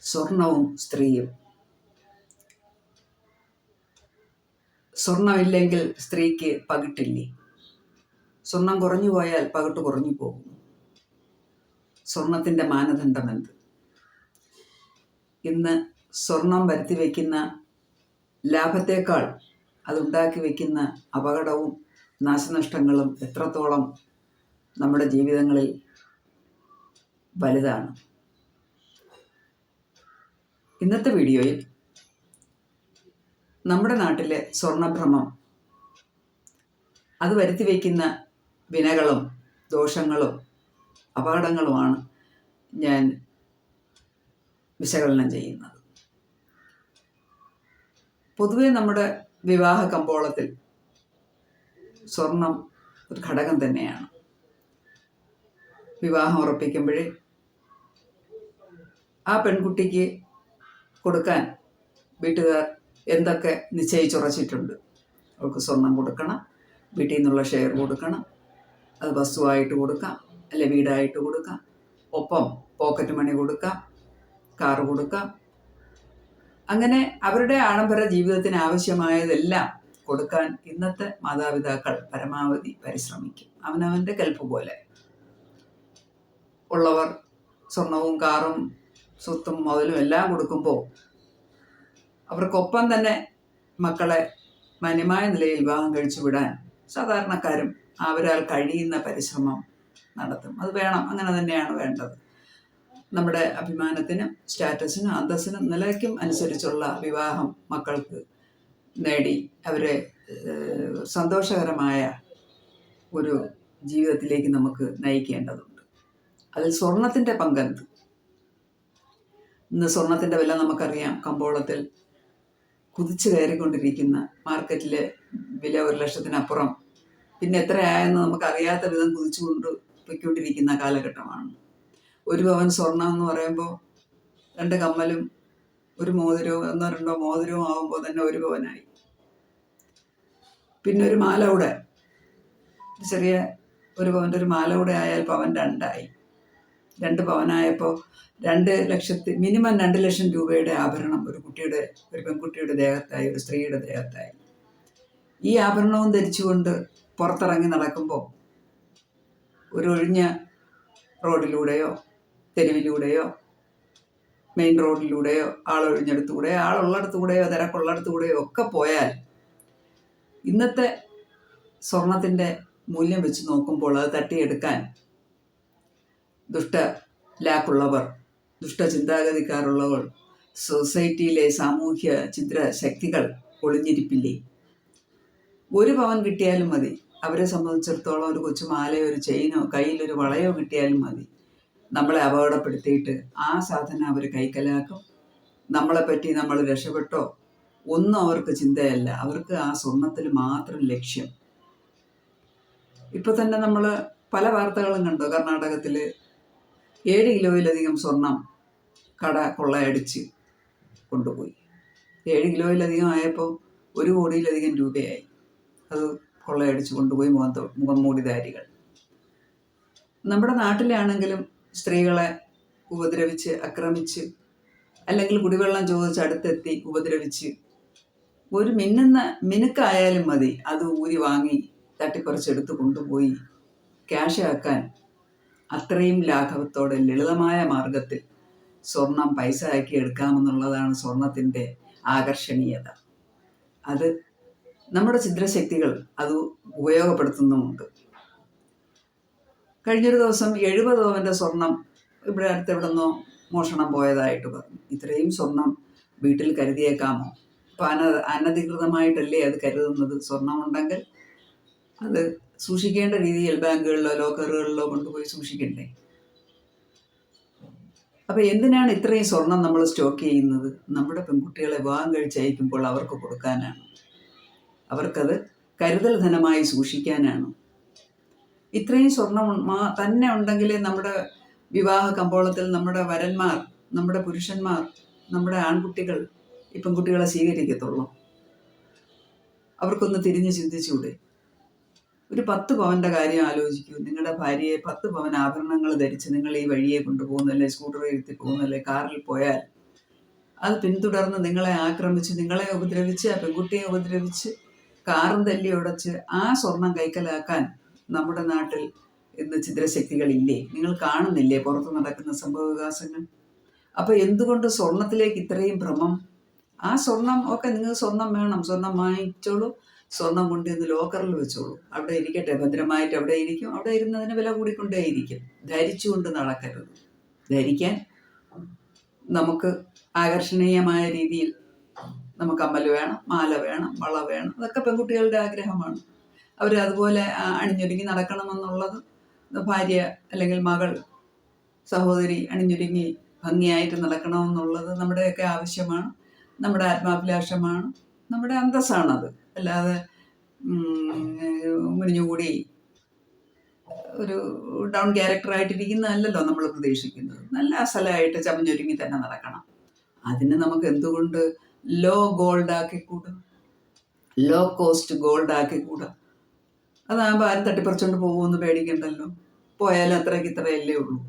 സ്വർണവും സ്ത്രീയും. സ്വർണമില്ലെങ്കിൽ സ്ത്രീക്ക് പകിട്ടില്ലേ? സ്വർണം കുറഞ്ഞു പോയാൽ പകിട്ട് കുറഞ്ഞു പോകും. സ്വർണത്തിൻ്റെ മാനദണ്ഡം എന്ത്? ഇന്ന് സ്വർണം വരുത്തി വയ്ക്കുന്ന ലാഭത്തേക്കാൾ അതുണ്ടാക്കി വയ്ക്കുന്ന അപകടവും നാശനഷ്ടങ്ങളും എത്രത്തോളം നമ്മുടെ ജീവിതങ്ങളിൽ വലുതാണ്. ഇന്നത്തെ വീഡിയോയിൽ നമ്മുടെ നാട്ടിലെ സ്വർണഭ്രമം, അത് വരുത്തി വയ്ക്കുന്ന വിനകളും ദോഷങ്ങളും അപകടങ്ങളുമാണ് ഞാൻ വിശകലനം ചെയ്യുന്നത്. പൊതുവെ നമ്മുടെ വിവാഹ കമ്പോളത്തിൽ സ്വർണം ഒരു ഘടകം തന്നെയാണ്. വിവാഹം ഉറപ്പിക്കുമ്പോഴേ ആ പെൺകുട്ടിക്ക് കൊടുക്കാൻ വീട്ടുകാർ എന്തൊക്കെ നിശ്ചയിച്ചുറച്ചിട്ടുണ്ട്. അവൾക്ക് സ്വർണം കൊടുക്കണം, വീട്ടിൽ നിന്നുള്ള ഷെയർ കൊടുക്കണം, അത് വസ്തുവായിട്ട് കൊടുക്കാം, അല്ലെ വീടായിട്ട് കൊടുക്കാം, ഒപ്പം പോക്കറ്റ് മണി കൊടുക്കാം, കാറ് കൊടുക്കാം. അങ്ങനെ അവരുടെ ആഡംബര ജീവിതത്തിന് ആവശ്യമായതെല്ലാം കൊടുക്കാൻ ഇന്നത്തെ മാതാപിതാക്കൾ പരമാവധി പരിശ്രമിക്കും. അവനവൻ്റെ കെൽപ്പ് പോലെ ഉള്ളവർ സ്വർണവും കാറും സ്വത്തും മുതലും എല്ലാം കൊടുക്കുമ്പോൾ അവർക്കൊപ്പം തന്നെ മക്കളെ മാന്യമായ നിലയിൽ വിവാഹം കഴിച്ചു വിടാൻ സാധാരണക്കാരും അവരാൽ കഴിയുന്ന പരിശ്രമം നടത്തും. അത് വേണം, അങ്ങനെ തന്നെയാണ് വേണ്ടത്. നമ്മുടെ അഭിമാനത്തിനും സ്റ്റാറ്റസിനും അന്തസ്സിനും നിലയ്ക്കും അനുസരിച്ചുള്ള വിവാഹം മക്കൾക്ക് നേടി അവരെ സന്തോഷകരമായ ഒരു ജീവിതത്തിലേക്ക് നമുക്ക് നയിക്കേണ്ടതുണ്ട്. അതിൽ സ്വർണത്തിൻ്റെ പങ്കെന്ത്? ഇന്ന് സ്വർണത്തിൻ്റെ വില നമുക്കറിയാം. കമ്പോളത്തിൽ കുതിച്ചു കയറിക്കൊണ്ടിരിക്കുന്ന, മാർക്കറ്റിലെ വില 1,00,000-അപ്പുറം, പിന്നെ എത്രയായെന്ന് നമുക്കറിയാത്ത വിധം കുതിച്ചുകൊണ്ട് പൊയ്ക്കൊണ്ടിരിക്കുന്ന കാലഘട്ടമാണ്. 1 പവൻ സ്വർണം എന്ന് പറയുമ്പോൾ 2 കമ്മലും 1 മോതിരവും 1-2 മോതിരവും ആകുമ്പോൾ തന്നെ 1 പവനായി. പിന്നെ ഒരു മാല കൂടെ, ചെറിയ 1 പവൻ്റെ ഒരു മാല കൂടെ ആയാൽ പവൻ 2ആയി. 2 പവനായപ്പോൾ 2 ലക്ഷത്തി മിനിമം 2 ലക്ഷം രൂപയുടെ ആഭരണം ഒരു പെൺകുട്ടിയുടെ ദേഹത്തായി, ഒരു സ്ത്രീയുടെ ദേഹത്തായി. ഈ ആഭരണവും ധരിച്ചുകൊണ്ട് പുറത്തിറങ്ങി നടക്കുമ്പോൾ ഒരു ഒഴിഞ്ഞ റോഡിലൂടെയോ തെരുവിലൂടെയോ മെയിൻ റോഡിലൂടെയോ ആളൊഴിഞ്ഞെടുത്തുകൂടെയോ ആളുള്ളിടത്തുകൂടെയോ തിരക്കുള്ളിടത്തുകൂടെയോ ഒക്കെ പോയാൽ ഇന്നത്തെ സ്വർണത്തിൻ്റെ മൂല്യം വെച്ച് നോക്കുമ്പോൾ അത് തട്ടിയെടുക്കാൻ ദുഷ്ടലാക്കുള്ളവർ, ദുഷ്ടചിന്താഗതിക്കാരുള്ളവർ, സൊസൈറ്റിയിലെ സാമൂഹ്യ ചിന്ത ശക്തികൾ ഒളിഞ്ഞിരിപ്പില്ലേ? 1 പവൻ കിട്ടിയാലും മതി. അവരെ സംബന്ധിച്ചിടത്തോളം ഒരു കൊച്ചുമാലയോ ഒരു ചെയിനോ കയ്യിലൊരു വളയോ കിട്ടിയാലും മതി. നമ്മളെ അപകടപ്പെടുത്തിയിട്ട് ആ സാധനം അവർ കൈക്കലാക്കും. നമ്മളെപ്പറ്റി നമ്മൾ രക്ഷപ്പെട്ടോ ഒന്നും അവർക്ക് ചിന്തയല്ല. അവർക്ക് ആ സ്വർണത്തിൽ മാത്രം ലക്ഷ്യം. ഇപ്പൊ തന്നെ നമ്മൾ പല വാർത്തകളും കണ്ടു. കർണാടകത്തിൽ 7 കിലോയിലധികം സ്വർണം കട കൊള്ളയടിച്ച് കൊണ്ടുപോയി. 7 കിലോയിലധികം ആയപ്പോൾ 1 കോടിയിലധികം രൂപയായി. അത് കൊള്ളയടിച്ച് കൊണ്ടുപോയി മുഖംമൂടിധാരികൾ. നമ്മുടെ നാട്ടിലാണെങ്കിലും സ്ത്രീകളെ ഉപദ്രവിച്ച്, ആക്രമിച്ച്, അല്ലെങ്കിൽ കുടിവെള്ളം ചോദിച്ച് അടുത്തെത്തി ഉപദ്രവിച്ച്, ഒരു മിനുക്കായാലും മതി അത് ഊരി വാങ്ങി തട്ടിപ്പറിച്ചെടുത്ത് കൊണ്ടുപോയി ക്യാഷ് ആക്കാൻ അത്രയും ലാഘവത്തോടെ ലളിതമായ മാർഗത്തിൽ സ്വർണം പൈസ ആക്കി എടുക്കാമെന്നുള്ളതാണ് സ്വർണത്തിൻ്റെ ആകർഷണീയത. അത് നമ്മുടെ ഛിദ്രശക്തികൾ അത് ഉപയോഗപ്പെടുത്തുന്നുമുണ്ട്. കഴിഞ്ഞൊരു ദിവസം 70 പവൻ്റെ സ്വർണം ഇവിടെ അടുത്തെവിടുന്നോ മോഷണം പോയതായിട്ട് പറഞ്ഞു. ഇത്രയും സ്വർണം വീട്ടിൽ കരുതിയേക്കാമോ? അപ്പം അനധികൃതമായിട്ടല്ലേ അത് കരുതുന്നത്. സ്വർണമുണ്ടെങ്കിൽ അത് സൂക്ഷിക്കേണ്ട രീതിയിൽ ബാങ്കുകളിലോ ലോക്കറുകളിലോ കൊണ്ടുപോയി സൂക്ഷിക്കണ്ടേ? അപ്പം എന്തിനാണ് ഇത്രയും സ്വർണം നമ്മൾ സ്റ്റോക്ക് ചെയ്യുന്നത്? നമ്മുടെ പെൺകുട്ടികളെ വിവാഹം കഴിച്ചയക്കുമ്പോൾ അവർക്ക് കൊടുക്കാനാണ്. അവർക്കത് കരുതൽ ധനമായി സൂക്ഷിക്കാനാണ്. ഇത്രയും സ്വർണം തന്നെ ഉണ്ടെങ്കിൽ നമ്മുടെ വിവാഹ കമ്പോളത്തിൽ നമ്മുടെ വരന്മാർ, നമ്മുടെ പുരുഷന്മാർ, നമ്മുടെ ആൺകുട്ടികൾ ഈ പെൺകുട്ടികളെ സ്വീകരിക്കത്തുള്ളൂ. അവർക്കൊന്ന് തിരിഞ്ഞ് ചിന്തിച്ചൂടെ? ഒരു 10 പവൻ്റെ കാര്യം ആലോചിക്കൂ. നിങ്ങളുടെ ഭാര്യയെ 10 പവൻ ആഭരണങ്ങൾ ധരിച്ച് നിങ്ങൾ ഈ വഴിയെ കൊണ്ടുപോകുന്നല്ലേ, സ്കൂട്ടറിൽ ഇരുത്തി പോകുന്നല്ലേ, കാറിൽ പോയാൽ അത് പിന്തുടർന്ന് നിങ്ങളെ ആക്രമിച്ച്, നിങ്ങളെ ഉപദ്രവിച്ച്, ആ പെൺകുട്ടിയെ ഉപദ്രവിച്ച്, കാറും തല്ലി ഉടച്ച് ആ സ്വർണം കൈക്കലാക്കാൻ നമ്മുടെ നാട്ടിൽ ഇന്ന് ചിദ്രശക്തികളില്ലേ? നിങ്ങൾ കാണുന്നില്ലേ പുറത്ത് നടക്കുന്ന സംഭവവികാസങ്ങൾ? അപ്പോൾ എന്തുകൊണ്ട് സ്വർണത്തിലേക്ക് ഇത്രയും ഭ്രമം? ആ സ്വർണം ഒക്കെ, നിങ്ങൾക്ക് സ്വർണം വേണം, സ്വർണം വാങ്ങിച്ചോളൂ, സ്വർണം കൊണ്ട് ഇന്ന് ലോക്കറിൽ വെച്ചോളൂ, അവിടെ ഇരിക്കട്ടെ, ഭദ്രമായിട്ട് അവിടെ ഇരിക്കും. അവിടെ ഇരുന്നതിന് വില കൂടിക്കൊണ്ടേയിരിക്കും. ധരിച്ചുകൊണ്ട് നടക്കരുത്. ധരിക്കാൻ നമുക്ക് ആകർഷണീയമായ രീതിയിൽ നമുക്ക് കമ്മൽ വേണം, മാല വേണം, വള വേണം. അതൊക്കെ പെൺകുട്ടികളുടെ ആഗ്രഹമാണ്. അവർ അതുപോലെ അണിഞ്ഞൊരുങ്ങി നടക്കണമെന്നുള്ളത് ഭാര്യ അല്ലെങ്കിൽ മകൾ, സഹോദരി അണിഞ്ഞൊരുങ്ങി ഭംഗിയായിട്ട് നടക്കണമെന്നുള്ളത് നമ്മുടെയൊക്കെ ആവശ്യമാണ്, നമ്മുടെ ആത്മാഭിലാഷമാണ്, നമ്മുടെ അന്തസ്സാണത്. അല്ലാതെ മുടിഞ്ഞുകൂടി ഒരു ഡൗൺ ക്യാരക്ടറായിട്ടിരിക്കുന്നതല്ലല്ലോ നമ്മൾ പ്രതീക്ഷിക്കുന്നത്. നല്ല അസലായിട്ട് ചമഞ്ഞൊരുങ്ങി തന്നെ നടക്കണം. അതിന് നമുക്ക് എന്തുകൊണ്ട് ലോ ഗോൾഡ് ആക്കിക്കൂടാ? ലോ കോസ്റ്റ് ഗോൾഡ് ആക്കിക്കൂടാ? അതാകുമ്പോൾ ആരും തട്ടിപ്പറിച്ചുകൊണ്ട് പോകുമെന്ന് പേടിക്കണ്ടല്ലോ. പോയാലും അത്രയ്ക്ക് ഇത്രയല്ലേ ഉള്ളൂ.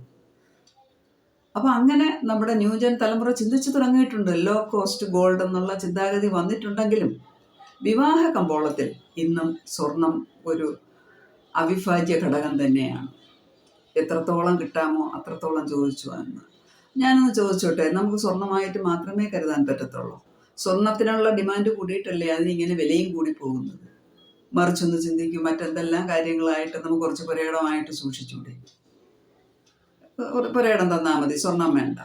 അപ്പം അങ്ങനെ നമ്മുടെ ന്യൂജൻ തലമുറ ചിന്തിച്ചു തുടങ്ങിയിട്ടുണ്ട്. ലോ കോസ്റ്റ് ഗോൾഡ് എന്നുള്ള ചിന്താഗതി വന്നിട്ടുണ്ടെങ്കിലും വിവാഹ കമ്പോളത്തിൽ ഇന്നും സ്വർണം ഒരു അവിഭാജ്യ ഘടകം തന്നെയാണ്. എത്രത്തോളം കിട്ടാമോ അത്രത്തോളം ചോദിച്ചു എന്ന്. ഞാനൊന്ന് ചോദിച്ചോട്ടെ, നമുക്ക് സ്വർണമായിട്ട് മാത്രമേ കരുതാൻ പറ്റത്തുള്ളൂ? സ്വർണത്തിനുള്ള ഡിമാൻഡ് കൂടിയിട്ടല്ലേ അതിനിങ്ങനെ വിലയും കൂടി പോകുന്നത്? മറിച്ചൊന്ന് ചിന്തിക്കും, മറ്റെന്തെല്ലാം കാര്യങ്ങളായിട്ട് നമുക്ക് കുറച്ച് പുരയിടമായിട്ട് സൂക്ഷിച്ചൂടെ? പുരയിടം തന്നാൽ മതി, സ്വർണം വേണ്ട.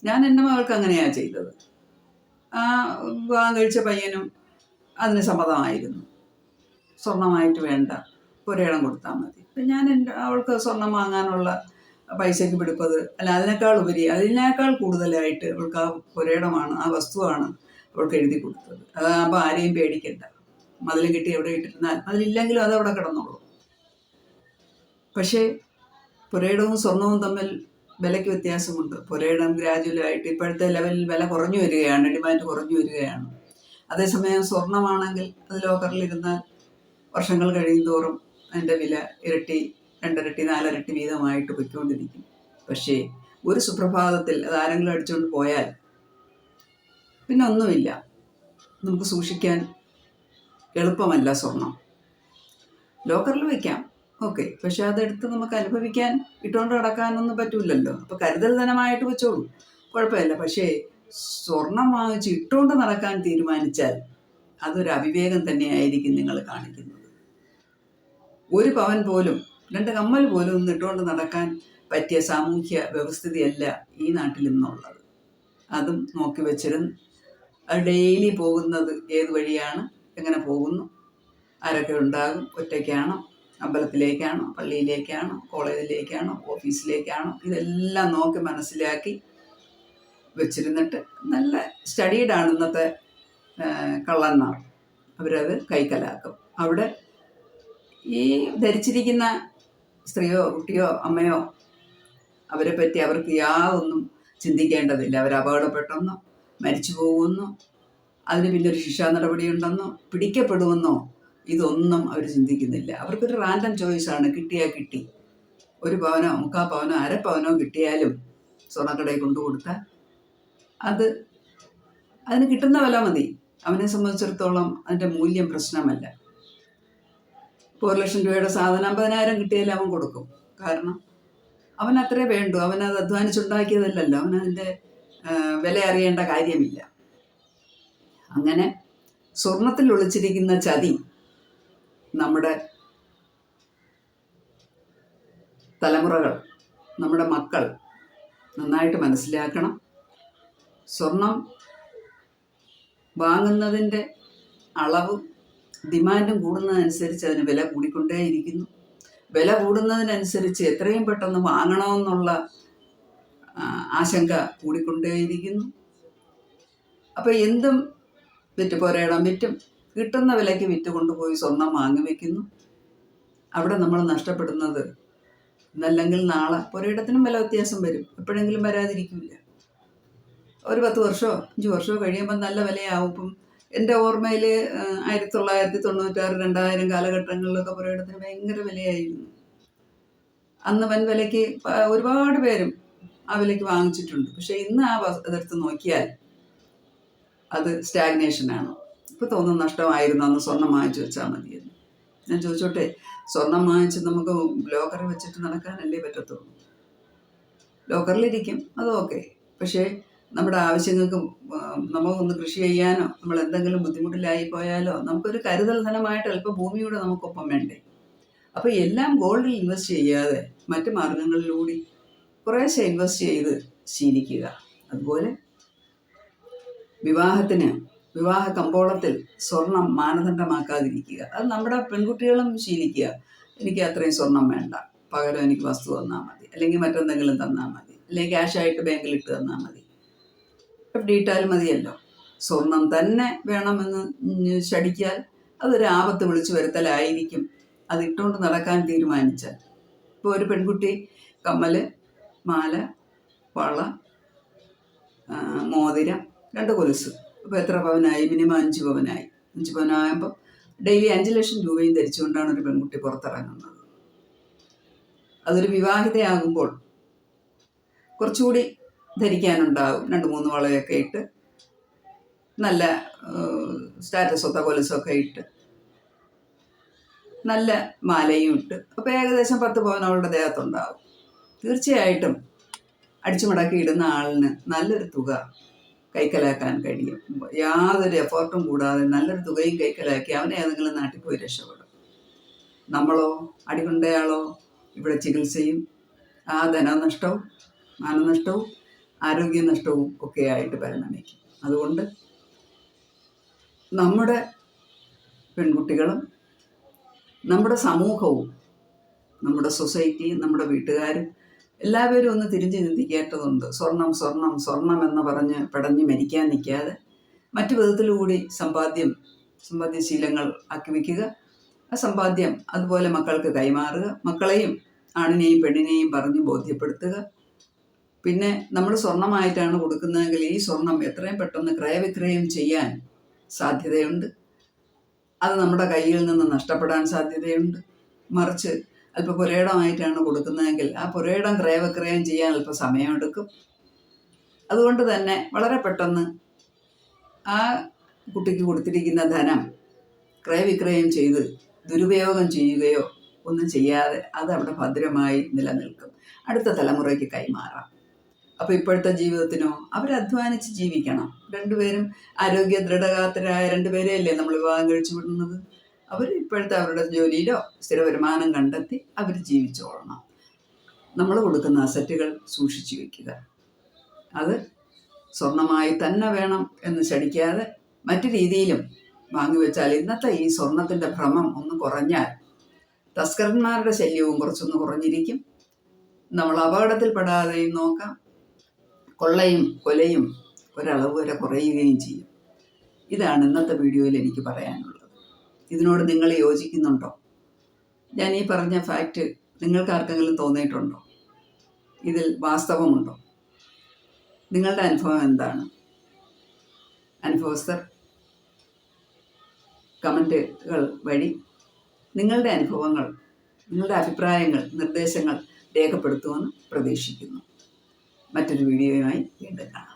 ഞാൻ എൻ്റെ മകൾക്ക് അങ്ങനെയാണ് ചെയ്തത്. ആ വിവാഹം കഴിച്ച പയ്യനും അതിന് സമ്മതമായിരുന്നു. സ്വർണമായിട്ട് വേണ്ട, പുരയിടം കൊടുത്താൽ മതി. അപ്പം ഞാൻ അവൾക്ക് സ്വർണം വാങ്ങാനുള്ള പൈസയ്ക്ക് പിടിപ്പത് അല്ല, അതിനേക്കാൾ കൂടുതലായിട്ട് അവൾക്ക് ആ പുരയിടമാണ്, ആ വസ്തുവാണ് അവൾക്ക് എഴുതി കൊടുത്തത്. അതാകുമ്പോൾ ആരെയും പേടിക്കണ്ട. മതിലും കിട്ടി എവിടെ ഇട്ടിരുന്നാൽ അതിലില്ലെങ്കിലും അതവിടെ കിടന്നോളൂ. പക്ഷേ പുരയിടവും സ്വർണവും തമ്മിൽ വിലയ്ക്ക് വ്യത്യാസമുണ്ട്. പുരയിടം ഗ്രാജുവലായിട്ട് ഇപ്പോഴത്തെ ലെവലിൽ വില കുറഞ്ഞു വരികയാണ്, ഡിമാൻഡ് കുറഞ്ഞു വരികയാണ്. അതേസമയം സ്വർണമാണെങ്കിൽ അത് ലോക്കറിലിരുന്നാൽ വർഷങ്ങൾ കഴിയുന്തോറും അതിൻ്റെ വില ഇരട്ടി, 2 ഇരട്ടി, 4 ഇരട്ടി വീതമായിട്ട് പൊയ്ക്കൊണ്ടിരിക്കും. പക്ഷേ ഒരു സുപ്രഭാതത്തിൽ അത് ആരെങ്കിലും അടിച്ചുകൊണ്ട് പോയാൽ പിന്നെ ഒന്നുമില്ല. നമുക്ക് സൂക്ഷിക്കാൻ എളുപ്പമല്ല സ്വർണം. ലോക്കറിൽ വയ്ക്കാം, ഓക്കെ, പക്ഷെ അതെടുത്ത് നമുക്ക് അനുഭവിക്കാൻ, ഇട്ടുകൊണ്ട് നടക്കാനൊന്നും പറ്റൂലല്ലോ. അപ്പോൾ കരുതൽ ധനമായിട്ട് വെച്ചോളൂ, കുഴപ്പമില്ല. പക്ഷേ സ്വർണം വാങ്ങിച്ച് ഇട്ടുകൊണ്ട് നടക്കാൻ തീരുമാനിച്ചാൽ അതൊരു അവിവേകം തന്നെയായിരിക്കും നിങ്ങൾ കാണിക്കുന്നത്. 1 പവൻ പോലും, 2 കമ്മൽ പോലും ഒന്നും ഇട്ടുകൊണ്ട് നടക്കാൻ പറ്റിയ സാമൂഹ്യ വ്യവസ്ഥിതിയല്ല ഈ നാട്ടിൽ നിന്നുള്ളത്. അതും നോക്കി വെച്ചിരുന്ന് ഡെയിലി പോകുന്നത് ഏത് വഴിയാണ്, എങ്ങനെ പോകുന്നു, ആരൊക്കെ ഉണ്ടാകും, ഒറ്റയ്ക്കാണോ, അമ്പലത്തിലേക്കാണോ, പള്ളിയിലേക്കാണോ, കോളേജിലേക്കാണോ, ഓഫീസിലേക്കാണോ, ഇതെല്ലാം നോക്കി മനസ്സിലാക്കി വെച്ചിരുന്നിട്ട് നല്ല സ്റ്റഡീഡാണ് ഇന്നത്തെ കള്ളന്മാർ. അവരത് കൈക്കലാക്കും. അവിടെ ഈ ധരിച്ചിരിക്കുന്ന സ്ത്രീയോ കുട്ടിയോ അമ്മയോ അവരെ പറ്റി അവർക്ക് യാതൊന്നും ചിന്തിക്കേണ്ടതില്ല. അവർ അപകടപ്പെട്ടെന്നോ, മരിച്ചു പോകുമെന്നോ, അതിന് പിന്നൊരു ശിക്ഷാ നടപടിയുണ്ടെന്നോ, പിടിക്കപ്പെടുമെന്നോ, ഇതൊന്നും അവർ ചിന്തിക്കുന്നില്ല. അവർക്കൊരു റാൻഡം ചോയ്സാണ്. കിട്ടിയാൽ കിട്ടി. 1 പവനോ 3/4 പവനോ 1/2 പവനോ കിട്ടിയാലും സ്വർണ്ണക്കടയിൽ കൊണ്ടുകൊടുത്താൽ അതിന് കിട്ടുന്ന വില മതി. അവനെ സംബന്ധിച്ചിടത്തോളം അതിൻ്റെ മൂല്യം പ്രശ്നമല്ല. 1 ലക്ഷം രൂപയുടെ സാധനം 50,000 കിട്ടിയാലും അവൻ കൊടുക്കും. കാരണം അവൻ അത്രേ വേണ്ടു. അവനത് അധ്വാനിച്ചുണ്ടാക്കിയതല്ലല്ലോ. അവനതിൻ്റെ വില അറിയേണ്ട കാര്യമില്ല. അങ്ങനെ സ്വർണത്തിൽ ഒളിച്ചിരിക്കുന്ന ചതി നമ്മുടെ തലമുറകൾ, നമ്മുടെ മക്കൾ നന്നായിട്ട് മനസ്സിലാക്കണം. സ്വർണം വാങ്ങുന്നതിൻ്റെ അളവും ഡിമാൻഡും കൂടുന്നതനുസരിച്ച് അതിന് വില കൂടിക്കൊണ്ടേയിരിക്കുന്നു. വില കൂടുന്നതിനനുസരിച്ച് എത്രയും പെട്ടെന്ന് വാങ്ങണമെന്നുള്ള ആശങ്ക കൂടിക്കൊണ്ടേയിരിക്കുന്നു. അപ്പോൾ എന്തും വിറ്റ്, പുരയിടം വിറ്റും കിട്ടുന്ന വിലയ്ക്ക് വിറ്റ് കൊണ്ടുപോയി സ്വർണം വാങ്ങി വയ്ക്കുന്നു. അവിടെ നമ്മൾ നഷ്ടപ്പെടുന്നത് ഇന്നല്ലെങ്കിൽ നാളെ പുരയിടത്തിനും വില വ്യത്യാസം വരും. എപ്പോഴെങ്കിലും വരാതിരിക്കില്ല. ഒരു 10 വർഷമോ 5 വർഷമോ കഴിയുമ്പോൾ നല്ല വിലയാവും. ഇപ്പം എൻ്റെ ഓർമ്മയിൽ 1996, 2000 കാലഘട്ടങ്ങളിലൊക്കെ പുരയിടത്തിന് ഭയങ്കര വിലയായിരുന്നു. അന്ന് വൻ വിലയ്ക്ക് ഒരുപാട് പേരും ആ വിലയ്ക്ക് വാങ്ങിച്ചിട്ടുണ്ട്. പക്ഷെ ഇന്ന് അതെടുത്ത് നോക്കിയാൽ അത് സ്റ്റാഗ്നേഷനാണ്. ഇപ്പോൾ തോന്നുന്നു നഷ്ടമായിരുന്നു അന്ന് സ്വർണം വാങ്ങിച്ചു വെച്ചാൽ മതിയെന്ന്. ഞാൻ ചോദിച്ചോട്ടെ, സ്വർണം വാങ്ങിച്ച് നമുക്ക് ലോക്കറിൽ വെച്ചിട്ട് നടക്കാനല്ലേ പറ്റത്തുള്ളൂ? ലോക്കറിലിരിക്കും, അത് ഓക്കെ. പക്ഷേ നമ്മുടെ ആവശ്യങ്ങൾക്ക് നമുക്കൊന്ന് കൃഷി ചെയ്യാനോ നമ്മൾ എന്തെങ്കിലും ബുദ്ധിമുട്ടിലായി പോയാലോ നമുക്കൊരു കരുതൽ ധനമായിട്ട് അല്പം ഭൂമിയൂടെ നമുക്കൊപ്പം വേണ്ടേ? അപ്പോൾ എല്ലാം ഗോൾഡിൽ ഇൻവെസ്റ്റ് ചെയ്യാതെ മറ്റ് മാർഗങ്ങളിലൂടെ കുറേശ്ശെ ഇൻവെസ്റ്റ് ചെയ്ത് ശീലിക്കുക. അതുപോലെ വിവാഹ കമ്പോളത്തിൽ സ്വർണം മാനദണ്ഡമാക്കാതിരിക്കുക. അത് നമ്മുടെ പെൺകുട്ടികളും ശീലിക്കുക. എനിക്ക് അത്രയും സ്വർണം വേണ്ട, പകരം എനിക്ക് വസ്തു തന്നാൽ മതി, അല്ലെങ്കിൽ മറ്റെന്തെങ്കിലും തന്നാൽ മതി, അല്ലെങ്കിൽ ക്യാഷായിട്ട് ബാങ്കിലിട്ട് തന്നാൽ മതി, FD ഇട്ടാൽ മതിയല്ലോ. സ്വർണം തന്നെ വേണമെന്ന് ശടിച്ചാൽ അതൊരു ആപത്ത് വിളിച്ചു വരുത്തലായിരിക്കും. അത് ഇട്ടുകൊണ്ട് നടക്കാൻ തീരുമാനിച്ചാൽ. ഇപ്പോൾ ഒരു പെൺകുട്ടി കമ്മൽ, മാല, വള, മോതിരം, 2 കൊലുസ്, അപ്പോൾ എത്ര പവനായി? മിനിമം 5 പവനായി. 5 പവനാകുമ്പോൾ ഡെയിലി 5 ലക്ഷം രൂപയും ധരിച്ചുകൊണ്ടാണ് ഒരു പെൺകുട്ടി പുറത്തിറങ്ങുന്നത്. അതൊരു വിവാഹിതയാകുമ്പോൾ കുറച്ചുകൂടി ധരിക്കാനുണ്ടാകും. 2-3 വളയൊക്കെ ഇട്ട്, നല്ല സ്റ്റാറ്റസ് ഒത്ത കൊലുസൊക്കെ ഇട്ട്, നല്ല മാലയും ഇട്ട്, അപ്പോൾ ഏകദേശം 10 പവൻ അവളുടെ ദേഹത്തുണ്ടാകും. തീർച്ചയായിട്ടും അടിച്ചു മടക്കി ഇടുന്ന ആളിന് നല്ലൊരു തുക കൈക്കലാക്കാൻ കഴിയും. യാതൊരു എഫേർട്ടും കൂടാതെ നല്ലൊരു തുകയും കൈക്കലാക്കി അവനെ ഏതെങ്കിലും നാട്ടിൽ പോയി രക്ഷപ്പെടും. നമ്മളോ, അടികൊണ്ടയാളോ ഇവിടെ ചികിത്സയും ആ ധനനഷ്ടവും, മാനനഷ്ടവും, ആരോഗ്യനഷ്ടവും ഒക്കെ ആയിട്ട് പരിണമിക്കും. അതുകൊണ്ട് നമ്മുടെ പെൺകുട്ടികളും നമ്മുടെ സമൂഹവും നമ്മുടെ സൊസൈറ്റിയും നമ്മുടെ വീട്ടുകാരും എല്ലാവരും ഒന്ന് തിരിഞ്ഞു ചിന്തിക്കേണ്ടതുണ്ട്. സ്വർണം സ്വർണം സ്വർണം എന്ന് പറഞ്ഞ് പടഞ്ഞ് മരിക്കാൻ നിൽക്കാതെ മറ്റു വിധത്തിലുകൂടി സമ്പാദ്യശീലങ്ങൾ ആക്കി വയ്ക്കുക. ആ സമ്പാദ്യം അതുപോലെ മക്കൾക്ക് കൈമാറുക. മക്കളെയും ആണിനെയും പെണ്ണിനെയും പറഞ്ഞ് ബോധ്യപ്പെടുത്തുക. പിന്നെ നമ്മൾ സ്വർണമായിട്ടാണ് കൊടുക്കുന്നതെങ്കിൽ ഈ സ്വർണം എത്രയും പെട്ടെന്ന് ക്രയവിക്രയം ചെയ്യാൻ സാധ്യതയുണ്ട്. അത് നമ്മുടെ കയ്യിൽ നിന്ന് നഷ്ടപ്പെടാൻ സാധ്യതയുണ്ട്. മറിച്ച് അല്പം പുരയിടമായിട്ടാണ് കൊടുക്കുന്നതെങ്കിൽ ആ പുരയിടം ക്രയവിക്രയം ചെയ്യാൻ അല്പം സമയമെടുക്കും. അതുകൊണ്ട് തന്നെ വളരെ പെട്ടെന്ന് ആ കുട്ടിക്ക് കൊടുത്തിരിക്കുന്ന ധനം ക്രയവിക്രയം ചെയ്ത് ദുരുപയോഗം ചെയ്യുകയോ ഒന്നും ചെയ്യാതെ അതവിടെ ഭദ്രമായി നിലനിൽക്കും. അടുത്ത തലമുറയ്ക്ക് കൈമാറാം. അപ്പോൾ ഇപ്പോഴത്തെ ജീവിതത്തിനോ അവരധ്വാനിച്ച് ജീവിക്കണം. 2 പേരും ആരോഗ്യ ദൃഢഗാത്രരായ 2 പേരെയല്ലേ നമ്മൾ വിവാഹം കഴിച്ചു വിടുന്നത്. അവർ ഇപ്പോഴത്തെ അവരുടെ ജോലിയിലോ സ്ഥിര വരുമാനം കണ്ടെത്തി അവർ ജീവിച്ചോളണം. നമ്മൾ കൊടുക്കുന്ന അസറ്റുകൾ സൂക്ഷിച്ചു വയ്ക്കുക. അത് സ്വർണമായി തന്നെ വേണം എന്ന് ശടിക്കാതെ മറ്റു രീതിയിലും വാങ്ങിവെച്ചാൽ ഇന്നത്തെ ഈ സ്വർണത്തിൻ്റെ ഭ്രമം ഒന്ന് കുറഞ്ഞാൽ തസ്കരന്മാരുടെ ശല്യവും കുറച്ചൊന്ന് കുറഞ്ഞിരിക്കും. നമ്മൾ അപകടത്തിൽപ്പെടാതെയും നോക്കാം. കൊള്ളയും കൊലയും ഒരളവ് വരെ കുറയുകയും ചെയ്യും. ഇതാണ് ഇന്നത്തെ വീഡിയോയിൽ എനിക്ക് പറയാനുള്ളത്. ഇതിനോട് നിങ്ങൾ യോജിക്കുന്നുണ്ടോ? ഞാൻ ഈ പറഞ്ഞ ഫാക്റ്റ് നിങ്ങൾക്ക് ആർക്കെങ്കിലും തോന്നിയിട്ടുണ്ടോ? ഇതിൽ വാസ്തവമുണ്ടോ? നിങ്ങളുടെ അനുഭവം എന്താണ്? അനുഭവസ്ഥർ കമൻറ്റുകൾ വഴി നിങ്ങളുടെ അനുഭവങ്ങൾ, നിങ്ങളുടെ അഭിപ്രായങ്ങൾ, നിർദ്ദേശങ്ങൾ രേഖപ്പെടുത്തുമെന്ന് പ്രതീക്ഷിക്കുന്നു. മറ്റൊരു വീഡിയോയുമായി വീണ്ടും കാണാം.